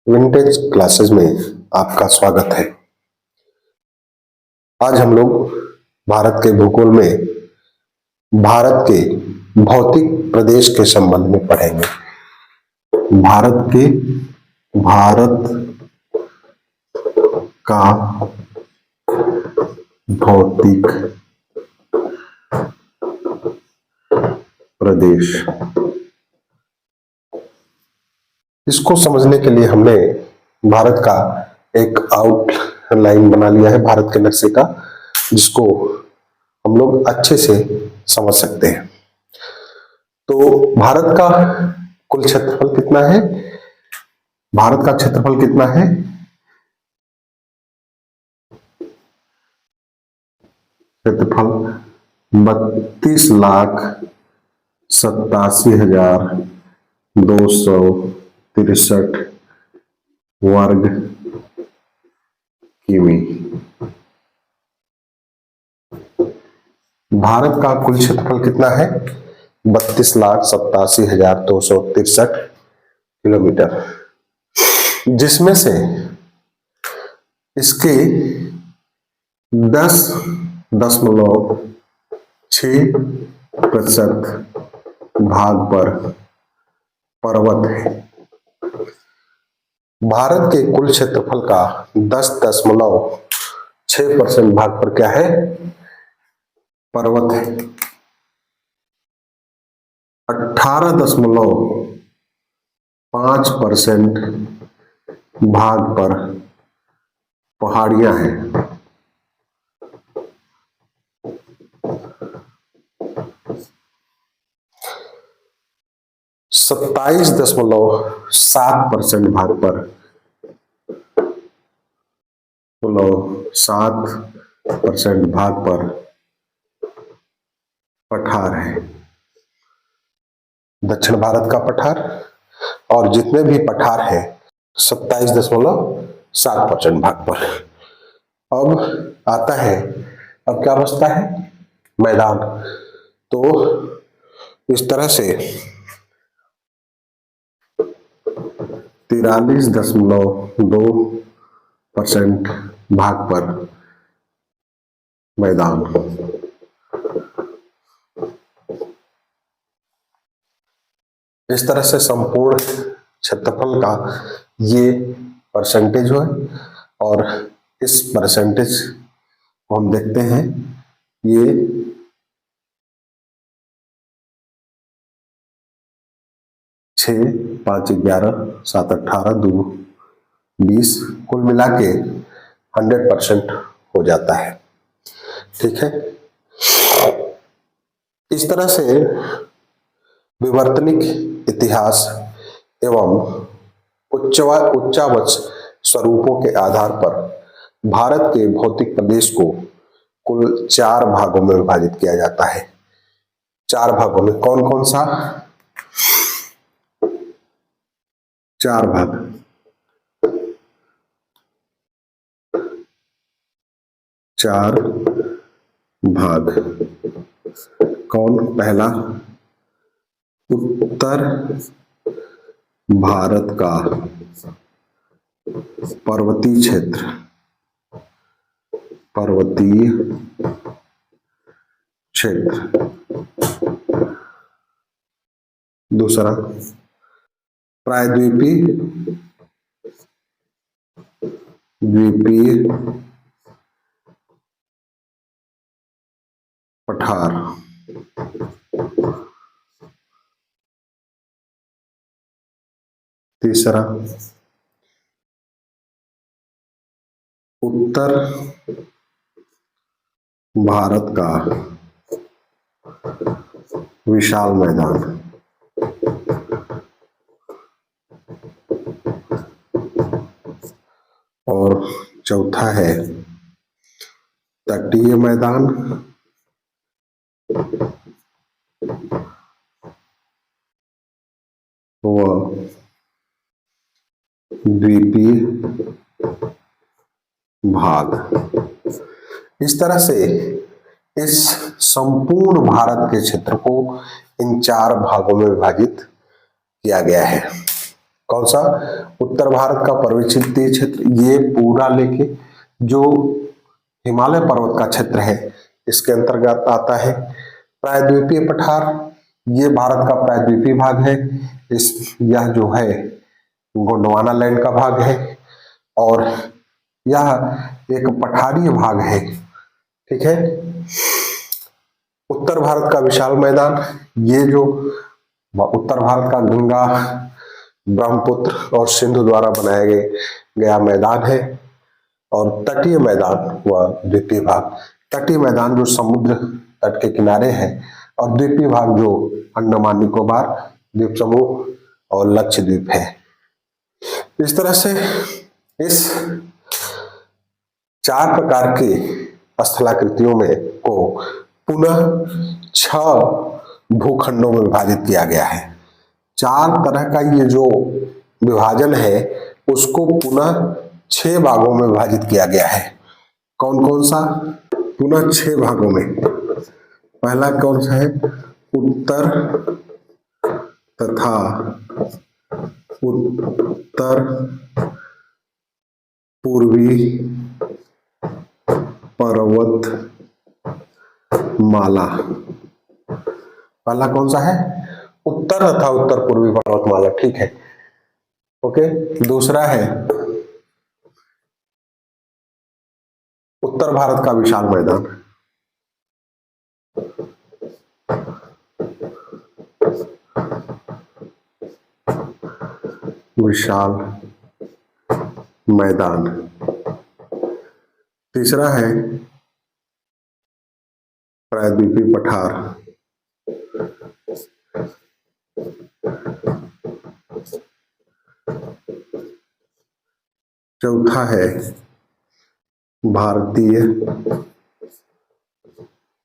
Vintage classes में आपका स्वागत है। आज हम लोग भारत के भूगोल में भारत के भौतिक प्रदेश के संबंध में पढ़ेंगे। भारत का भौतिक प्रदेश, इसको समझने के लिए हमने भारत का एक आउटलाइन बना लिया है, भारत के नक्शे का, जिसको हम लोग अच्छे से समझ सकते हैं। तो भारत का कुल क्षेत्रफल कितना है? भारत का क्षेत्रफल कितना है? क्षेत्रफल 32,87,263 वर्ग किमी। भारत का कुल क्षेत्रफल कितना है? 32,87,263 किलोमीटर, जिसमें से इसके 10.6% भाग पर पर्वत है। भारत के कुल क्षेत्रफल का 10.6% भाग पर क्या है? पर्वत है। 18.5% भाग पर पहाड़ियां हैं। 27.7% भाग पर 7% भाग पर पठार है। दक्षिण भारत का पठार, और जितने भी पठार है 27.7% भाग पर। अब आता है, अब क्या बचता है? मैदान। तो इस तरह से 43.2% भाग पर मैदान। इस तरह से संपूर्ण क्षेत्रफल का ये परसेंटेज है, और इस परसेंटेज को हम देखते हैं, ये 6, 5, 11, 7, 18, 2, 20 कुल मिला के 100% हो जाता है। ठीक है। इस तरह से विवर्तनिक इतिहास एवं उच्चावच स्वरूपों के आधार पर भारत के भौतिक प्रदेश को कुल 4 भागों में विभाजित किया जाता है। 4 भागों में कौन कौन सा? 4 भाग। 4 भाग कौन? पहला, उत्तर भारत का पर्वतीय क्षेत्र, दूसरा प्रायद्वीपीय पठार, तीसरा उत्तर भारत का विशाल मैदान, और चौथा है तटीय मैदान व द्वीपीय भाग। इस तरह से इस संपूर्ण भारत के क्षेत्र को इन 4 भागों में विभाजित किया गया है। कौन सा? उत्तर भारत का पर्वतीय क्षेत्र, ये पूरा लेके जो हिमालय पर्वत का क्षेत्र है इसके अंतर्गत आता है। प्रायद्वीपीय पठार, ये भारत का प्रायद्वीपीय भाग है। यह जो है गोंडवाना लैंड का भाग है और यह एक पठारीय भाग है। ठीक है। उत्तर भारत का विशाल मैदान, ये जो उत्तर भारत का गंगा, ब्रह्मपुत्र और सिंधु द्वारा बनाया गया मैदान है। और तटीय मैदान व द्वीपीय भाग, तटीय मैदान जो समुद्र तट के किनारे है और द्वीपीय भाग जो अंडमान निकोबार द्वीप समूह और लक्षद्वीप है। इस तरह से इस 4 प्रकार के स्थलाकृतियों में को पुनः 6 भूखंडों में विभाजित किया गया है। 4 तरह का ये जो विभाजन है उसको पुनः 6 भागों में विभाजित किया गया है। कौन कौन सा? पुनः 6 भागों में। पहला कौन सा है? उत्तर तथा उत्तर पूर्वी पर्वत माला। पहला कौन सा है? उत्तर तथा उत्तर पूर्वी पर्वतमाला। ठीक है, ओके। दूसरा है उत्तर भारत का विशाल मैदान। विशाल मैदान। तीसरा है प्रायद्वीपीय पठार। चौथा है भारतीय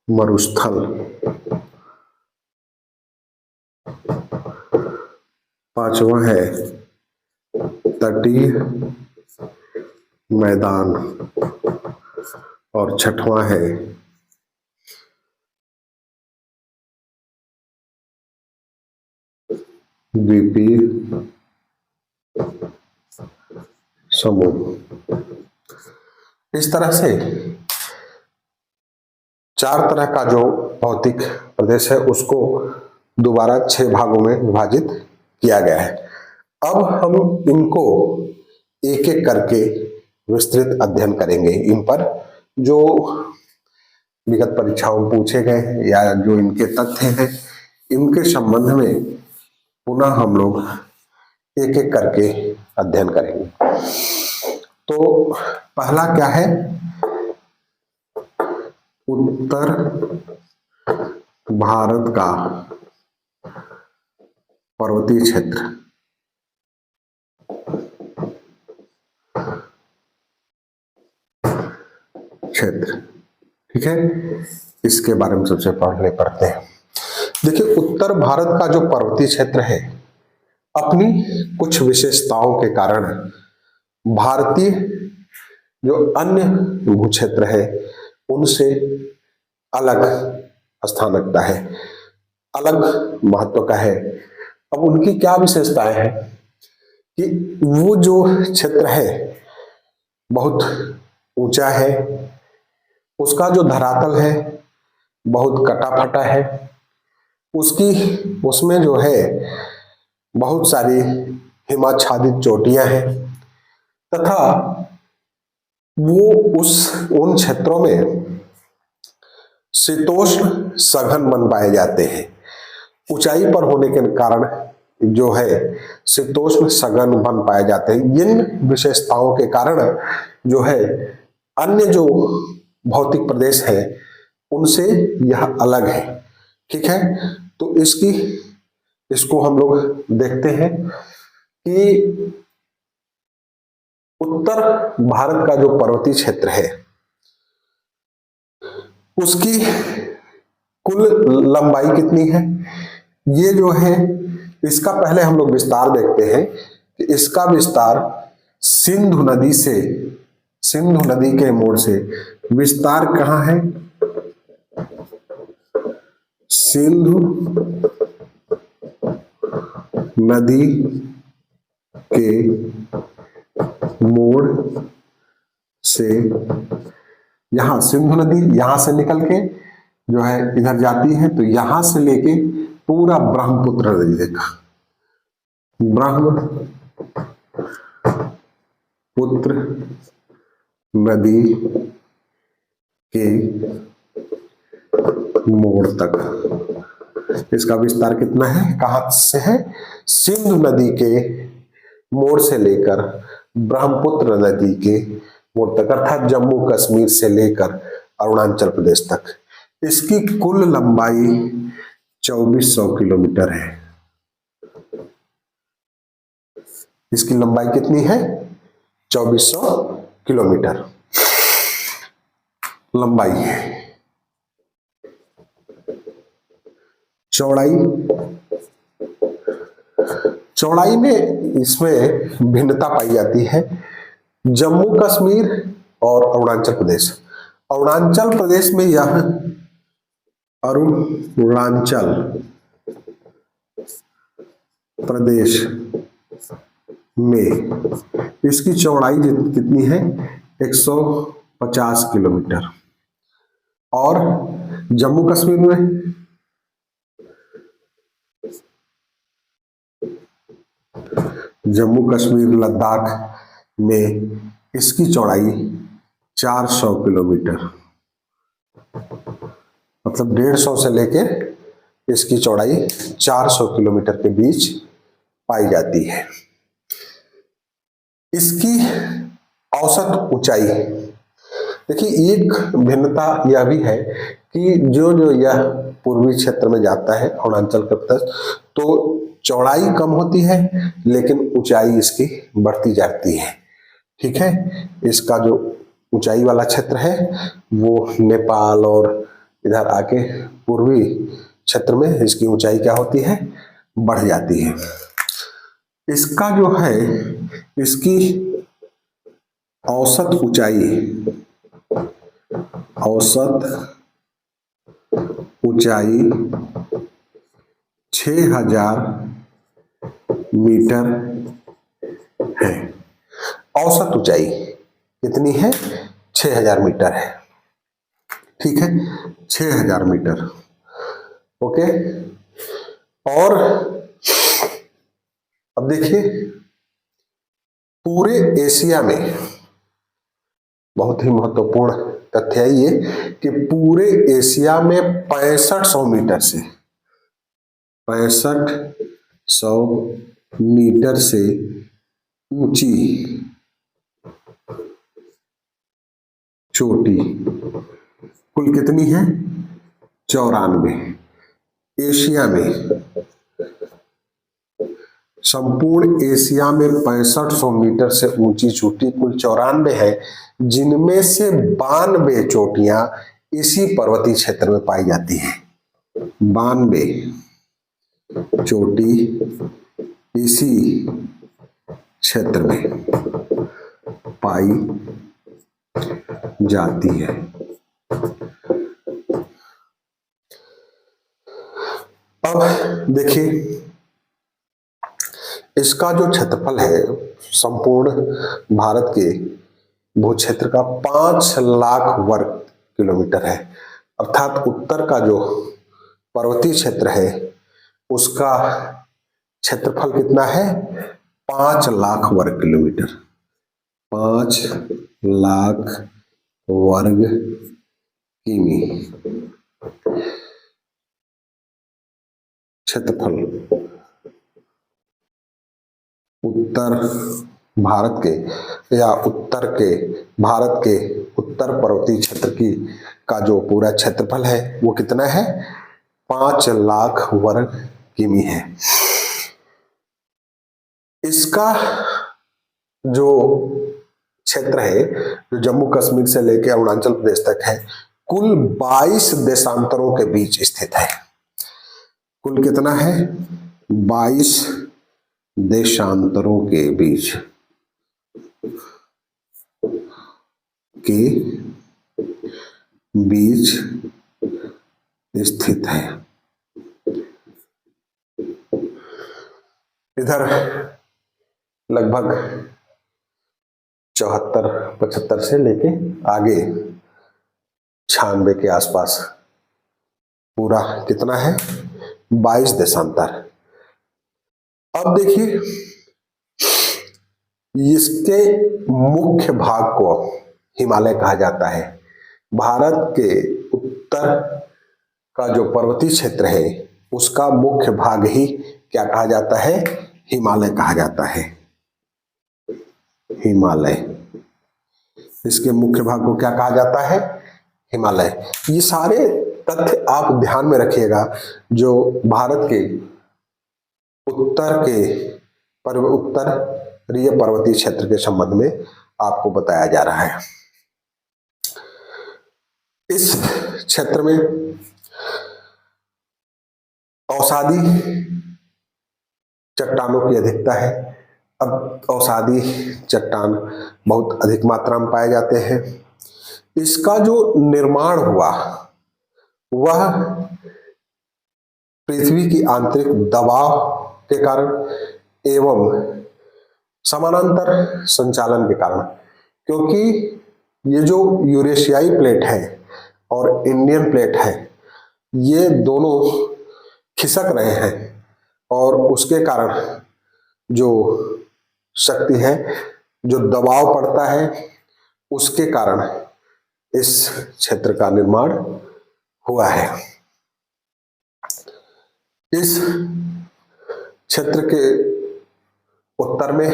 मरुस्थल। पांचवा है तटीय मैदान और छठवां है द्वीपीय समूह। इस तरह से 4 तरह का जो भौतिक प्रदेश है उसको दोबारा 6 भागों में विभाजित किया गया है। अब हम इनको एक एक करके विस्तृत अध्ययन करेंगे। इन पर जो विगत परीक्षाओं में पूछे गए या जो इनके तथ्य हैं इनके संबंध में पुनः हम लोग एक एक करके अध्ययन करेंगे। तो पहला क्या है? उत्तर भारत का पर्वतीय क्षेत्र। ठीक है, इसके बारे में सबसे पहले पढ़ते हैं। देखिए, उत्तर भारत का जो पर्वतीय क्षेत्र है अपनी कुछ विशेषताओं के कारण भारतीय जो अन्य भू क्षेत्र है उनसे अलग स्थान रखता है, अलग महत्व का है। अब उनकी क्या विशेषताएं हैं कि वो जो क्षेत्र है बहुत ऊंचा है, उसका जो धरातल है बहुत कटा फटा है, उसमें जो है बहुत सारी हिमाच्छादित चोटियां हैं तथा वो उन क्षेत्रों में शीतोष्ण सघन वन पाए जाते हैं। ऊंचाई पर होने के कारण जो है शीतोष्ण सघन वन पाए जाते हैं। इन विशेषताओं के कारण जो है अन्य जो भौतिक प्रदेश है उनसे यह अलग है। ठीक है, तो इसको हम लोग देखते हैं कि उत्तर भारत का जो पर्वतीय क्षेत्र है उसकी कुल लंबाई कितनी है? ये जो है इसका पहले हम लोग विस्तार देखते हैं कि इसका विस्तार सिंधु नदी के मोड़ से विस्तार कहाँ है? सिंधु नदी के मोड़ से, यहां सिंधु नदी यहां से निकल के जो है इधर जाती है, तो यहां से लेके पूरा ब्रह्मपुत्र नदी देखा, ब्रह्मपुत्र नदी के मोड़ तक। इसका विस्तार कितना है, कहां से है, सिंधु नदी के मोड़ से लेकर ब्रह्मपुत्र नदी के मोड़ तक, अर्थात जम्मू कश्मीर से लेकर अरुणाचल प्रदेश तक। इसकी कुल लंबाई 2400 किलोमीटर है। इसकी लंबाई कितनी है, 2400 किलोमीटर लंबाई है। चौड़ाई में इसमें भिन्नता पाई जाती है। जम्मू कश्मीर और अरुणाचल प्रदेश, अरुणाचल प्रदेश में यह अरुणाचल प्रदेश में इसकी चौड़ाई कितनी है, 150 किलोमीटर। और जम्मू कश्मीर में लद्दाख में इसकी चौड़ाई 400 किलोमीटर, मतलब 150 से लेके इसकी चौड़ाई 400 किलोमीटर के बीच पाई जाती है। इसकी औसत ऊंचाई, देखिए एक भिन्नता यह भी है कि जो यह पूर्वी क्षेत्र में जाता है अरुणाचल प्रदेश, तो चौड़ाई कम होती है लेकिन ऊंचाई इसकी बढ़ती जाती है। ठीक है, इसका जो ऊंचाई वाला क्षेत्र है वो नेपाल और इधर आके पूर्वी क्षेत्र में इसकी ऊंचाई क्या होती है, बढ़ जाती है। इसका जो है, इसकी औसत ऊंचाई 6000 मीटर है। औसत ऊंचाई कितनी है, 6000 मीटर है। ठीक है, 6000 मीटर। ओके, और अब देखिए पूरे एशिया में बहुत ही महत्वपूर्ण तथ्य है ये कि पूरे एशिया में 6500 मीटर से 6500 मीटर से ऊंची चोटी कुल कितनी है, 94। एशिया में, संपूर्ण एशिया में 6500 मीटर से ऊंची चोटी कुल 94 है, जिनमें से 92 चोटियां इसी पर्वतीय क्षेत्र में पाई जाती हैं। 92 चोटी इसी क्षेत्र में पाई जाती है। अब देखिए इसका जो क्षेत्रफल है संपूर्ण भारत के भू क्षेत्र का 5 लाख वर्ग किलोमीटर है, अर्थात उत्तर का जो पर्वतीय क्षेत्र है उसका क्षेत्रफल कितना है, 5 लाख वर्ग किलोमीटर। 5 लाख वर्ग किमी क्षेत्रफल उत्तर भारत के या भारत के उत्तर पर्वतीय क्षेत्र की का जो पूरा क्षेत्रफल है वो कितना है, 5 लाख वर्ग किमी है। इसका जो क्षेत्र है जो जम्मू कश्मीर से लेकर अरुणाचल प्रदेश तक है, कुल 22 देशांतरों के बीच स्थित है। कुल कितना है, 22 देशांतरों के बीच स्थित है। इधर लगभग 74-75 से लेके आगे 96 के आसपास पूरा कितना है 22 देशांतर। अब देखिए इसके मुख्य भाग को हिमालय कहा जाता है। भारत के उत्तर का जो पर्वतीय क्षेत्र है उसका मुख्य भाग ही क्या कहा जाता है, हिमालय कहा जाता है। हिमालय, इसके मुख्य भाग को क्या कहा जाता है, हिमालय। ये सारे तथ्य आप ध्यान में रखिएगा जो भारत के उत्तरीय पर्वतीय क्षेत्र के संबंध में आपको बताया जा रहा है। इस क्षेत्र में अवसादी चट्टानों की अधिकता है। अब अवसादी चट्टान बहुत अधिक मात्रा में पाए जाते हैं। इसका जो निर्माण हुआ वह पृथ्वी की आंतरिक दबाव के कारण एवं समानांतर संचालन के कारण, क्योंकि ये जो यूरेशियाई प्लेट है और इंडियन प्लेट है ये दोनों खिसक रहे हैं और उसके कारण जो शक्ति है, जो दबाव पड़ता है, उसके कारण इस क्षेत्र का निर्माण हुआ है। इस क्षेत्र के उत्तर में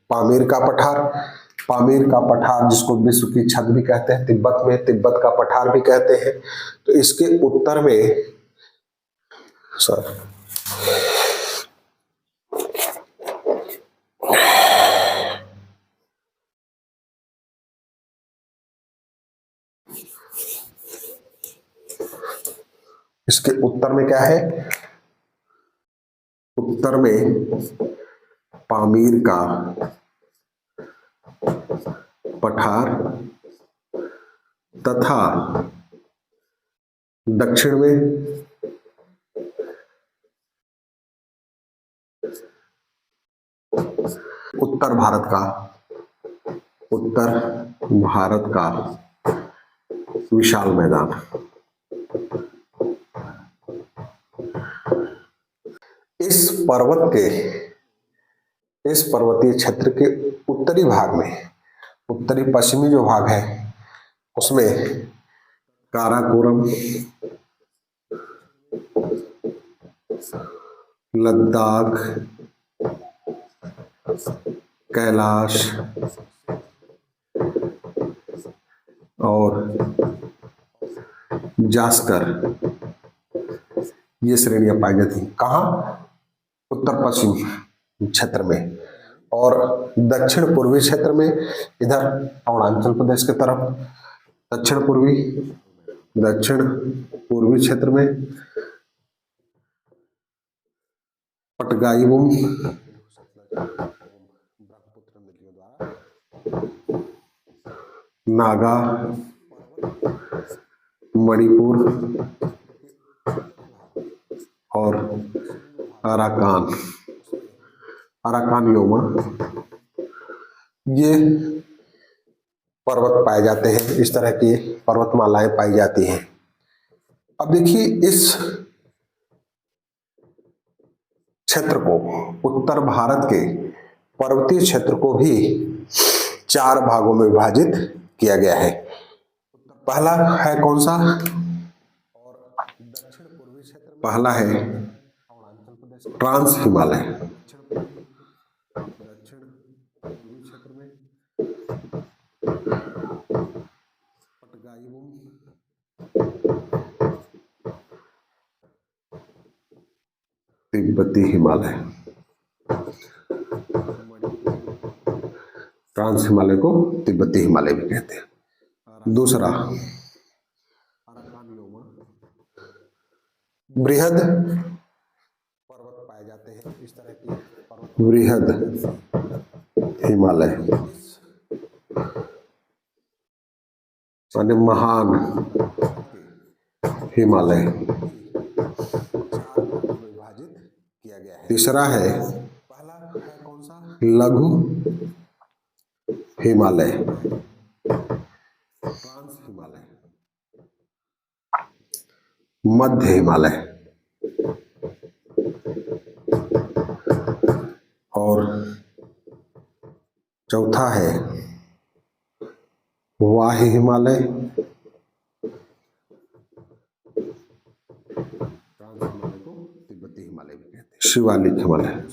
पामीर का पठार जिसको विश्व की छत भी कहते हैं, तिब्बत का पठार भी कहते हैं। तो इसके उत्तर में इसके उत्तर में क्या है, उत्तर में पामीर का पठार तथा दक्षिण में उत्तर भारत का विशाल मैदान। इस पर्वतीय क्षेत्र के उत्तरी भाग में, उत्तरी पश्चिमी जो भाग है उसमें काराकोरम, लद्दाख, कैलाश और जास्कर ये श्रेणियां पाई जाती हैं। कहाँ, उत्तर पश्चिम क्षेत्र में। और दक्षिण पूर्वी क्षेत्र में इधर अरुणाचल प्रदेश के तरफ दक्षिण पूर्वी क्षेत्र में पटगाईबुम, नागा, मणिपुर और अराकान योमा ये पर्वत पाए जाते हैं। इस तरह की पर्वतमालाएं पाई जाती हैं। अब देखिए इस क्षेत्र को, उत्तर भारत के पर्वतीय क्षेत्र को भी 4 भागों में विभाजित किया गया है। पहला है कौन सा, पहला है ट्रांस हिमालय। तिब्बती हिमालय, ट्रांस हिमालय को तिब्बती हिमालय भी कहते हैं। दूसरा बृहद पर्वत पाए जाते हैं, इस तरह की बृहद हिमालय माने महान हिमालय विभाजित किया गया है। तीसरा है, पहला है कौन सा, लघु हिमालय, ट्रांस हिमालय, मध्य हिमालय और चौथा है वाही हिमालय, ट्रांस हिमालय को तिब्बती हिमालय भी कहते हैं, शिवालिक हिमालय।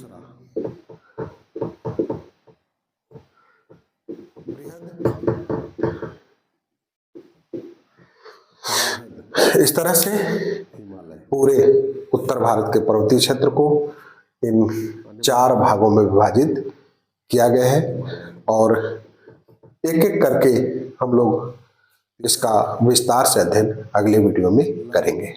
इस तरह से पूरे उत्तर भारत के पर्वतीय क्षेत्र को इन 4 भागों में विभाजित किया गया है और एक एक करके हम लोग इसका विस्तार से अध्ययन अगले वीडियो में करेंगे।